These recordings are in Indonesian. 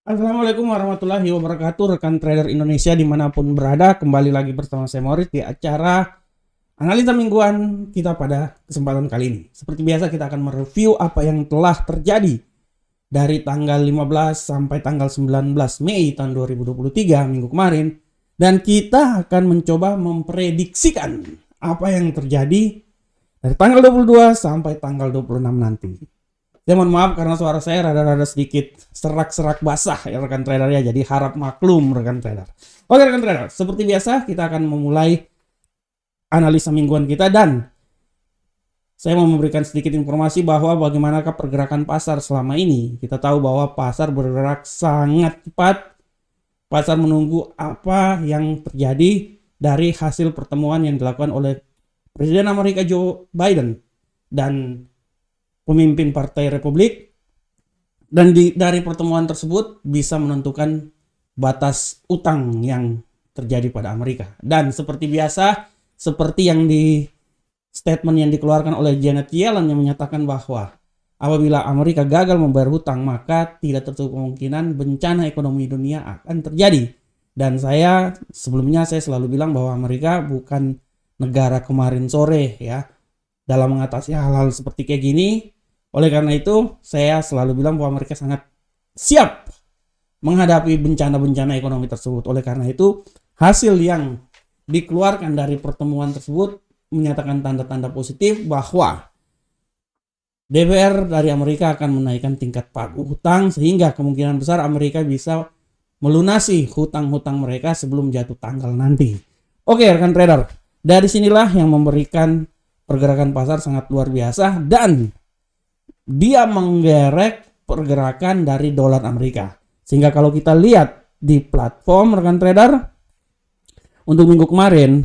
Assalamualaikum warahmatullahi wabarakatuh, rekan trader Indonesia dimanapun berada. Kembali lagi bersama saya Maurice di acara analisa mingguan kita pada kesempatan kali ini. Seperti biasa kita akan mereview apa yang telah terjadi dari tanggal 15 sampai tanggal 19 Mei tahun 2023 minggu kemarin. Dan kita akan mencoba memprediksikan apa yang terjadi dari tanggal 22 sampai tanggal 26 nanti. Ya mohon maaf karena suara saya rada-rada sedikit serak-serak basah ya rekan trader ya. Jadi harap maklum rekan trader. Oke rekan trader, seperti biasa kita akan memulai analisa mingguan kita dan saya mau memberikan sedikit informasi bahwa bagaimanakah pergerakan pasar selama ini. Kita tahu bahwa pasar bergerak sangat cepat. Pasar menunggu apa yang terjadi dari hasil pertemuan yang dilakukan oleh Presiden Amerika Joe Biden dan pemimpin Partai Republik, dan dari pertemuan tersebut bisa menentukan batas utang yang terjadi pada Amerika. Dan seperti biasa, seperti yang di statement yang dikeluarkan oleh Janet Yellen yang menyatakan bahwa apabila Amerika gagal membayar hutang, maka tidak tertutup kemungkinan bencana ekonomi dunia akan terjadi. Dan sebelumnya saya selalu bilang bahwa Amerika bukan negara kemarin sore ya dalam mengatasi hal-hal seperti kayak gini. Oleh karena itu, saya selalu bilang bahwa mereka sangat siap menghadapi bencana-bencana ekonomi tersebut. Oleh karena itu, hasil yang dikeluarkan dari pertemuan tersebut menyatakan tanda-tanda positif bahwa DPR dari Amerika akan menaikkan tingkat pagu hutang sehingga kemungkinan besar Amerika bisa melunasi hutang-hutang mereka sebelum jatuh tanggal nanti. Oke, rekan trader, dari sinilah yang memberikan pergerakan pasar sangat luar biasa dan dia menggerek pergerakan dari dolar Amerika. Sehingga kalau kita lihat di platform rekan trader untuk minggu kemarin,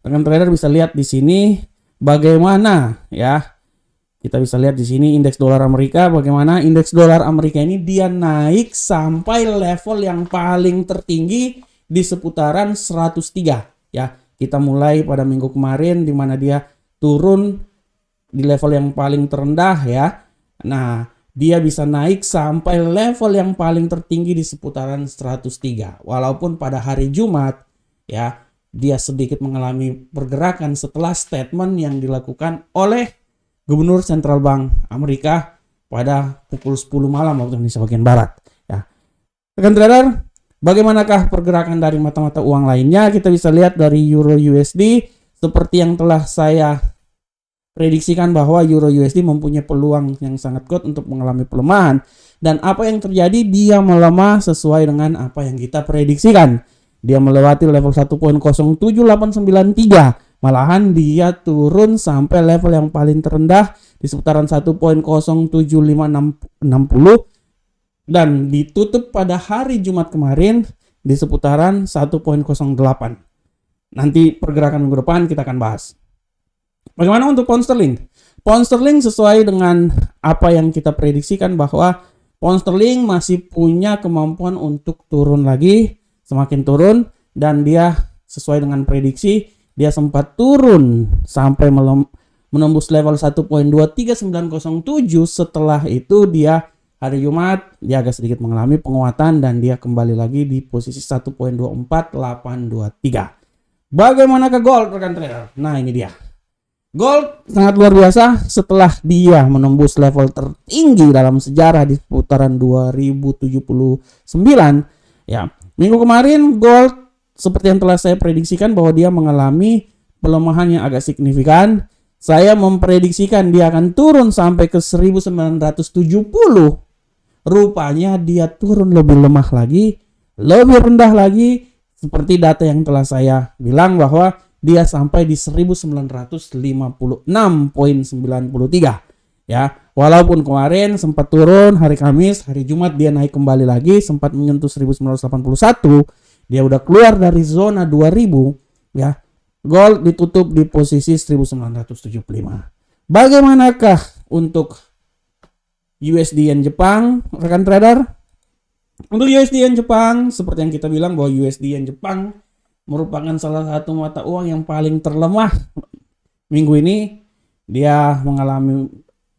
rekan trader bisa lihat di sini bagaimana ya. Kita bisa lihat di sini indeks dolar Amerika, bagaimana indeks dolar Amerika ini dia naik sampai level yang paling tertinggi di seputaran 103 ya. Kita mulai pada minggu kemarin di mana dia turun di level yang paling terendah ya. Nah, dia bisa naik sampai level yang paling tertinggi di seputaran 103. Walaupun pada hari Jumat ya, dia sedikit mengalami pergerakan setelah statement yang dilakukan oleh Gubernur Central Bank Amerika pada pukul 10 malam waktu Indonesia bagian barat ya. Rekan trader, bagaimanakah pergerakan dari mata-mata uang lainnya? Kita bisa lihat dari Euro USD seperti yang telah saya prediksikan bahwa Euro USD mempunyai peluang yang sangat kuat untuk mengalami pelemahan. Dan apa yang terjadi? Dia melemah sesuai dengan apa yang kita prediksikan. Dia melewati level 1.07893. Malahan dia turun sampai level yang paling terendah di seputaran 1.07560 dan ditutup pada hari Jumat kemarin di seputaran 1.08. Nanti pergerakan minggu depan kita akan bahas. Bagaimana untuk pound sterling? Pound sterling sesuai dengan apa yang kita prediksikan bahwa pound sterling masih punya kemampuan untuk turun lagi, semakin turun, dan dia sesuai dengan prediksi dia sempat turun sampai menembus level 1.23907. Setelah itu dia hari Jumat dia agak sedikit mengalami penguatan dan dia kembali lagi di posisi 1.24823. Bagaimanakah gold rekan trader? Nah ini dia. Gold sangat luar biasa setelah dia menembus level tertinggi dalam sejarah di putaran 2079 ya. Minggu kemarin gold seperti yang telah saya prediksikan bahwa dia mengalami pelemahan yang agak signifikan. Saya memprediksikan dia akan turun sampai ke 1970. Rupanya dia turun lebih lemah lagi, lebih rendah lagi seperti data yang telah saya bilang bahwa dia sampai di 1956.93 ya. Walaupun kemarin sempat turun hari Kamis, hari Jumat dia naik kembali lagi sempat menyentuh 1981. Dia udah keluar dari zona 2000 ya. Gold ditutup di posisi 1975. Bagaimanakah untuk USD Yen Jepang rekan trader? Untuk USD Yen Jepang seperti yang kita bilang bahwa USD Yen Jepang merupakan salah satu mata uang yang paling terlemah minggu ini. Dia mengalami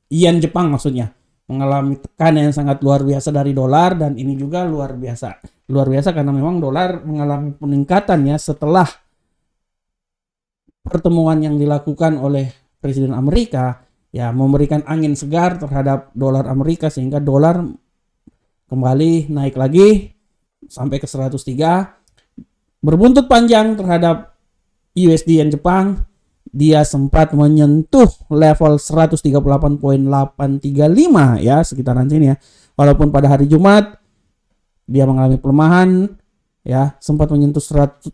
yen Jepang maksudnya mengalami tekanan yang sangat luar biasa dari dolar, dan ini juga luar biasa karena memang dolar mengalami peningkatan ya setelah pertemuan yang dilakukan oleh Presiden Amerika ya, memberikan angin segar terhadap dolar Amerika sehingga dolar kembali naik lagi sampai ke 103, berbuntut panjang terhadap USD yen Jepang. Dia sempat menyentuh level 138.835 ya, sekitaran sini ya. Walaupun pada hari Jumat dia mengalami pelemahan ya, sempat menyentuh 137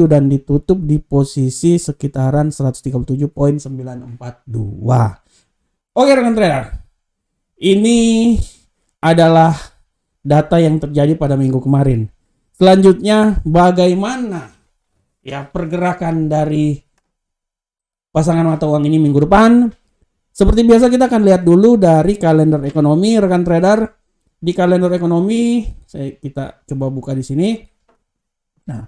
dan ditutup di posisi sekitaran 137.942. Oke rekan trader, ini adalah data yang terjadi pada minggu kemarin. Selanjutnya bagaimana ya pergerakan dari pasangan mata uang ini minggu depan? Seperti biasa kita akan lihat dulu dari kalender ekonomi rekan trader. Di kalender ekonomi kita coba buka di sini. Nah,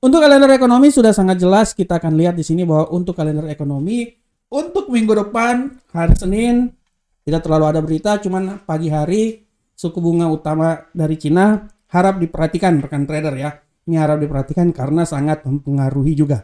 untuk kalender ekonomi sudah sangat jelas, kita akan lihat di sini bahwa untuk kalender ekonomi untuk minggu depan hari Senin tidak terlalu ada berita, cuman pagi hari suku bunga utama dari Cina harap diperhatikan rekan trader ya. Ini harap diperhatikan karena sangat mempengaruhi juga.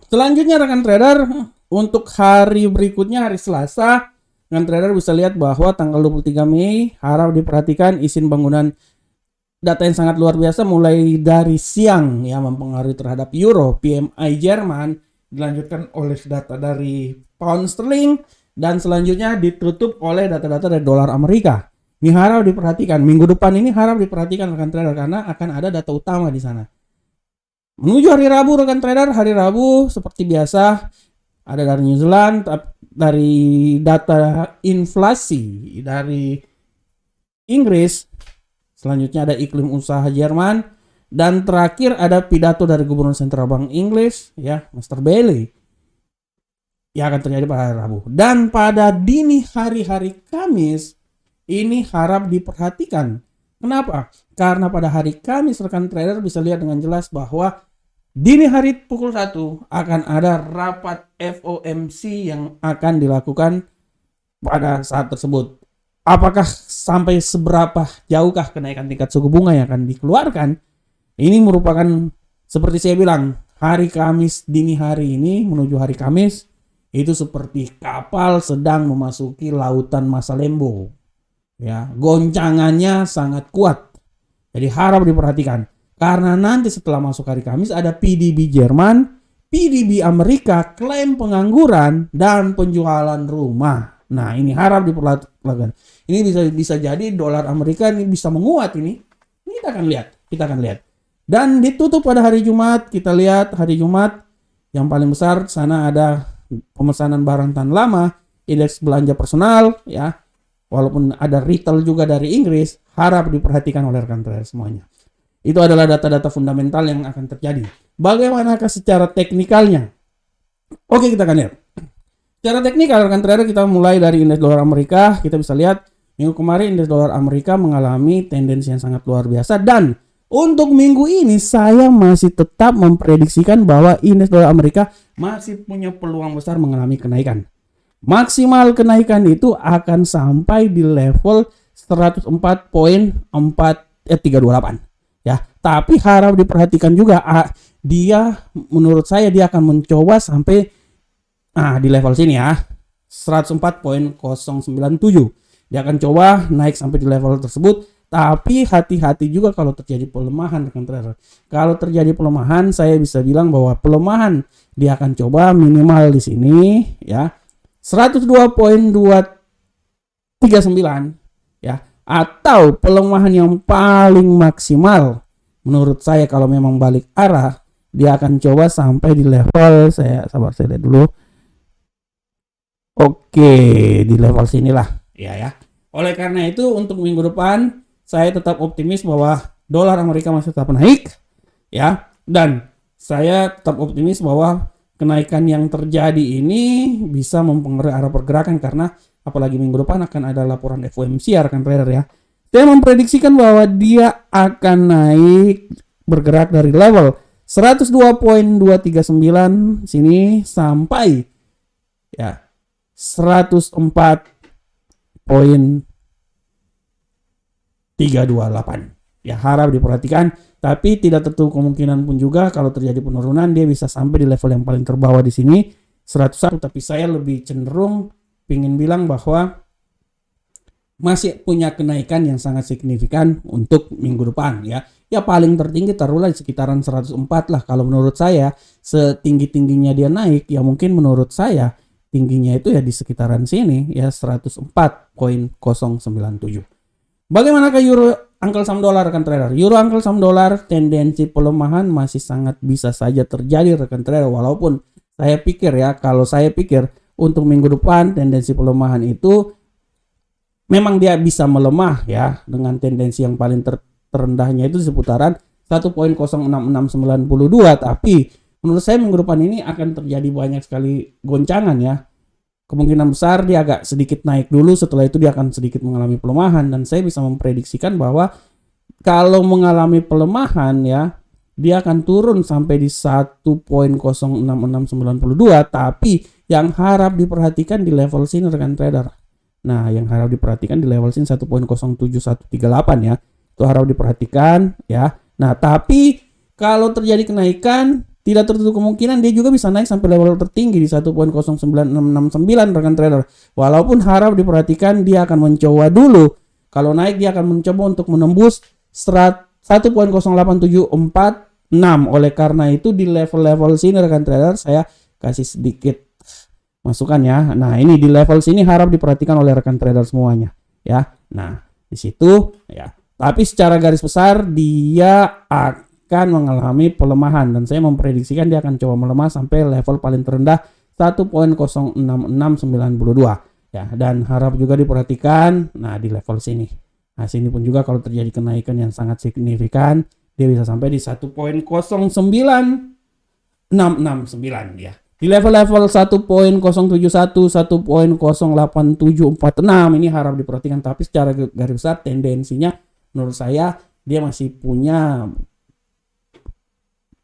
Selanjutnya rekan trader, untuk hari berikutnya hari Selasa, rekan trader bisa lihat bahwa tanggal 23 Mei harap diperhatikan izin bangunan data yang sangat luar biasa mulai dari siang ya, mempengaruhi terhadap euro, PMI Jerman, dilanjutkan oleh data dari pound sterling, dan selanjutnya ditutup oleh data-data dari dolar Amerika. Ini harap diperhatikan. Minggu depan ini harap diperhatikan rekan trader karena akan ada data utama di sana. Menuju hari Rabu rekan trader, hari Rabu seperti biasa ada dari New Zealand, dari data inflasi dari Inggris, selanjutnya ada iklim usaha Jerman, dan terakhir ada pidato dari Gubernur Sentral Bank Inggris ya, Mr. Bailey, yang akan terjadi pada hari Rabu. Dan pada dini hari Kamis ini harap diperhatikan. Kenapa? Karena pada hari Kamis rekan trader bisa lihat dengan jelas bahwa dini hari pukul 1 akan ada rapat FOMC yang akan dilakukan pada saat tersebut. Apakah sampai seberapa jauhkah kenaikan tingkat suku bunga yang akan dikeluarkan? Ini merupakan seperti saya bilang, hari Kamis dini hari ini menuju hari Kamis itu seperti kapal sedang memasuki lautan masa lembo. Ya, goncangannya sangat kuat. Jadi harap diperhatikan. Karena nanti setelah masuk hari Kamis ada PDB Jerman, PDB Amerika, klaim pengangguran, dan penjualan rumah. Nah ini harap diperhatikan. Ini bisa jadi dolar Amerika ini bisa menguat ini. Ini kita akan lihat. Dan ditutup pada hari Jumat. Kita lihat hari Jumat yang paling besar sana ada pemesanan barang tahan lama, indeks belanja personal ya. Walaupun ada retail juga dari Inggris, harap diperhatikan oleh rekan trader semuanya. Itu adalah data-data fundamental yang akan terjadi. Bagaimanakah secara teknikalnya? Oke, kita akan lihat. Secara teknikal rekan trader kita mulai dari indeks dolar Amerika. Kita bisa lihat minggu kemarin indeks dolar Amerika mengalami tendensi yang sangat luar biasa, dan untuk minggu ini saya masih tetap memprediksikan bahwa indeks dolar Amerika masih punya peluang besar mengalami kenaikan. Maksimal kenaikan itu akan sampai di level 104.328 ya. Tapi harap diperhatikan juga dia menurut saya dia akan mencoba sampai di level sini ya, 104.097. Dia akan coba naik sampai di level tersebut, tapi hati-hati juga kalau terjadi pelemahan rekan trader. Kalau terjadi pelemahan, saya bisa bilang bahwa pelemahan dia akan coba minimal di sini ya, 102.239 ya, atau pelemahan yang paling maksimal menurut saya kalau memang balik arah dia akan coba sampai di level saya lihat dulu. Oke, di level sinilah ya. Oleh karena itu untuk minggu depan saya tetap optimis bahwa dolar Amerika masih tetap naik ya, dan saya tetap optimis bahwa kenaikan yang terjadi ini bisa mempengaruhi arah pergerakan, karena apalagi minggu depan akan ada laporan FOMC ya rekan trader ya. Saya memprediksikan bahwa dia akan naik bergerak dari level 102.239 sini sampai ya 104.328. Ya, harap diperhatikan, tapi tidak tertutup kemungkinan pun juga kalau terjadi penurunan dia bisa sampai di level yang paling terbawah di sini 101, tapi saya lebih cenderung ingin bilang bahwa masih punya kenaikan yang sangat signifikan untuk minggu depan ya. Ya paling tertinggi taruhlah di sekitaran 104 lah kalau menurut saya. Setinggi-tingginya dia naik ya mungkin menurut saya tingginya itu ya di sekitaran sini ya 104.097. Bagaimanakah euro Uncle Sam Dollar rekan trader? Euro Uncle Sam Dollar tendensi pelemahan masih sangat bisa saja terjadi rekan trader, walaupun saya pikir ya, kalau saya pikir untuk minggu depan tendensi pelemahan itu memang dia bisa melemah ya dengan tendensi yang paling terendahnya itu di seputaran 1.06692, tapi menurut saya minggu depan ini akan terjadi banyak sekali goncangan ya. Kemungkinan besar dia agak sedikit naik dulu, setelah itu dia akan sedikit mengalami pelemahan, dan saya bisa memprediksikan bahwa kalau mengalami pelemahan ya dia akan turun sampai di 1.06692, tapi yang harap diperhatikan di level sini rekan trader. Nah, yang harap diperhatikan di level sini 1.07138 ya. Itu harap diperhatikan ya. Nah, tapi kalau terjadi kenaikan tidak tertutup kemungkinan dia juga bisa naik sampai level tertinggi di 1.09669 rekan trader. Walaupun harap diperhatikan dia akan mencoba dulu. Kalau naik dia akan mencoba untuk menembus 1.08746. Oleh karena itu di level-level sini rekan trader saya kasih sedikit masukan ya. Nah, ini di level sini harap diperhatikan oleh rekan trader semuanya ya. Nah, di situ ya. Tapi secara garis besar dia akan mengalami pelemahan, dan saya memprediksikan dia akan coba melemah sampai level paling terendah 1.06692 ya, dan harap juga diperhatikan nah di level sini. Nah, sini pun juga kalau terjadi kenaikan yang sangat signifikan dia bisa sampai di 1.09669 ya. Di level-level 1.071, 1.08746 ini harap diperhatikan, tapi secara garis besar tendensinya menurut saya dia masih punya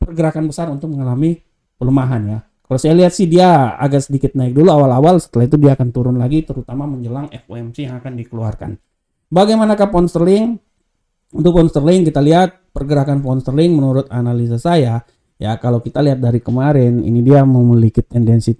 pergerakan besar untuk mengalami pelemahan ya. Kalau saya lihat sih dia agak sedikit naik dulu awal-awal, setelah itu dia akan turun lagi terutama menjelang FOMC yang akan dikeluarkan. Bagaimanakah pound sterling? Untuk pound sterling kita lihat pergerakan pound sterling menurut analisa saya ya, kalau kita lihat dari kemarin ini dia memiliki tendensi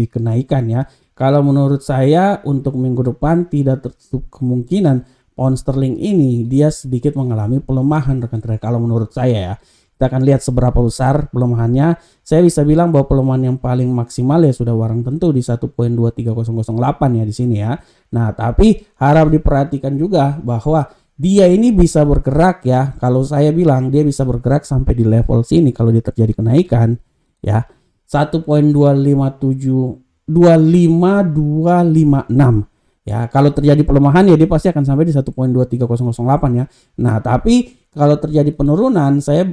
kenaikan ya. Kalau menurut saya untuk minggu depan tidak tertutup kemungkinan pound sterling ini dia sedikit mengalami pelemahan rekan trader kalau menurut saya ya. Kita akan lihat seberapa besar pelemahannya. Saya bisa bilang bahwa pelemahan yang paling maksimal ya sudah barang tentu di 1.23008 ya di sini ya. Nah, tapi harap diperhatikan juga bahwa dia ini bisa bergerak ya. Kalau saya bilang dia bisa bergerak sampai di level sini kalau dia terjadi kenaikan ya. 1.25256 ya. Kalau terjadi pelemahan ya dia pasti akan sampai di 1.23008 ya. Nah, tapi kalau terjadi penurunan saya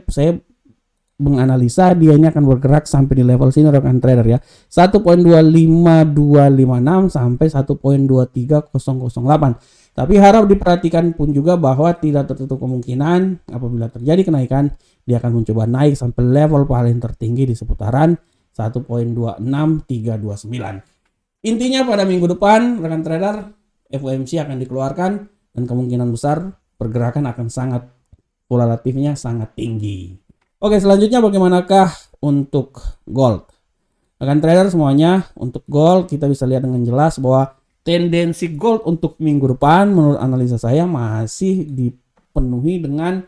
menganalisa dia ini akan bergerak sampai di level sini rekan trader ya. 1.25256 sampai 1.23008. Tapi harap diperhatikan pun juga bahwa tidak tertutup kemungkinan apabila terjadi kenaikan dia akan mencoba naik sampai level paling tertinggi di seputaran 1.26329. Intinya pada minggu depan rekan trader FOMC akan dikeluarkan dan kemungkinan besar pergerakan akan sangat relatifnya sangat tinggi. Oke, selanjutnya bagaimanakah untuk gold? Rekan trader semuanya, untuk gold kita bisa lihat dengan jelas bahwa tendensi gold untuk minggu depan menurut analisa saya masih dipenuhi dengan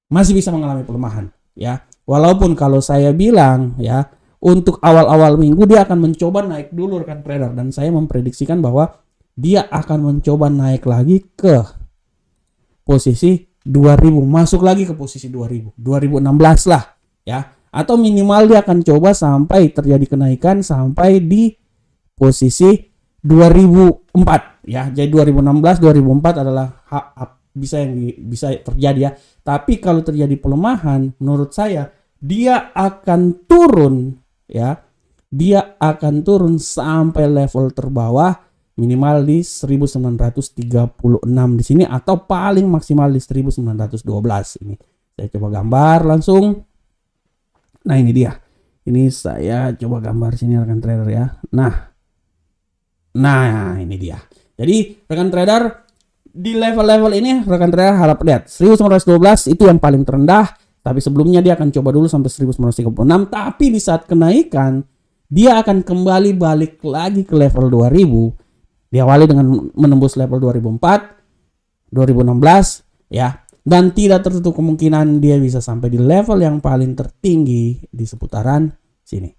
masih bisa mengalami pelemahan ya. Walaupun kalau saya bilang ya untuk awal-awal minggu dia akan mencoba naik dulu rekan trader, dan saya memprediksikan bahwa dia akan mencoba naik lagi ke posisi 2000, masuk lagi ke posisi 2016 lah ya, atau minimal dia akan coba sampai terjadi kenaikan sampai di posisi 2004 ya. Jadi 2016 2004 adalah bisa terjadi ya. Tapi kalau terjadi pelemahan menurut saya dia akan turun ya. Dia akan turun sampai level terbawah minimal di 1936 di sini, atau paling maksimal di 1912 ini. Saya coba gambar langsung. Nah ini dia. Ini saya coba gambar sini rekan trader ya. Nah ini dia. Jadi rekan trader di level-level ini rekan trader harap lihat 1912 itu yang paling terendah. Tapi sebelumnya dia akan coba dulu sampai 1936. Tapi di saat kenaikan dia akan kembali balik lagi ke level 2000. Diawali dengan menembus level 2004, 2016 ya. Dan tidak tertutup kemungkinan dia bisa sampai di level yang paling tertinggi di seputaran sini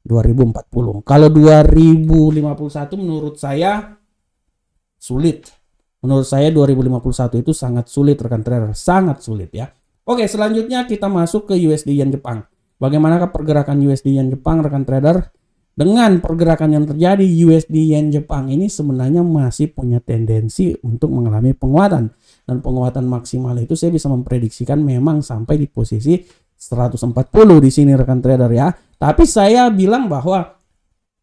2040. Kalau 2051 menurut saya sulit. Menurut saya 2051 itu sangat sulit rekan trader, sangat sulit ya. Oke, selanjutnya kita masuk ke USD Yen Jepang. Bagaimanakah pergerakan USD Yen Jepang rekan trader? Dengan pergerakan yang terjadi, USD Yen Jepang ini sebenarnya masih punya tendensi untuk mengalami penguatan. Dan penguatan maksimal itu saya bisa memprediksikan memang sampai di posisi 140 di sini rekan trader ya. Tapi saya bilang bahwa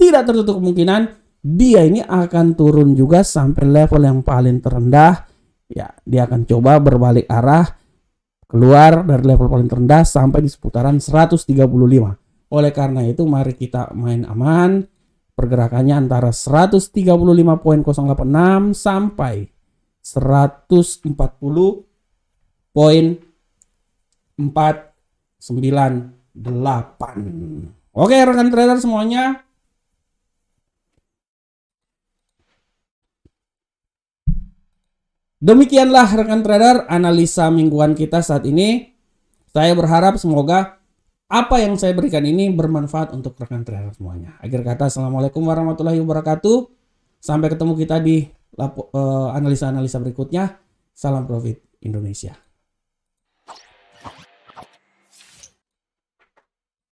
tidak tertutup kemungkinan dia ini akan turun juga sampai level yang paling terendah. Ya, dia akan coba berbalik arah keluar dari level paling terendah sampai di seputaran 135. Oleh karena itu mari kita main aman. Pergerakannya antara 135.086 sampai 140.498. Oke rekan trader semuanya. Demikianlah rekan trader analisa mingguan kita saat ini. Saya berharap semoga apa yang saya berikan ini bermanfaat untuk rekan trader semuanya. Akhir kata, assalamualaikum warahmatullahi wabarakatuh. Sampai ketemu kita di analisa-analisa berikutnya. Salam profit Indonesia.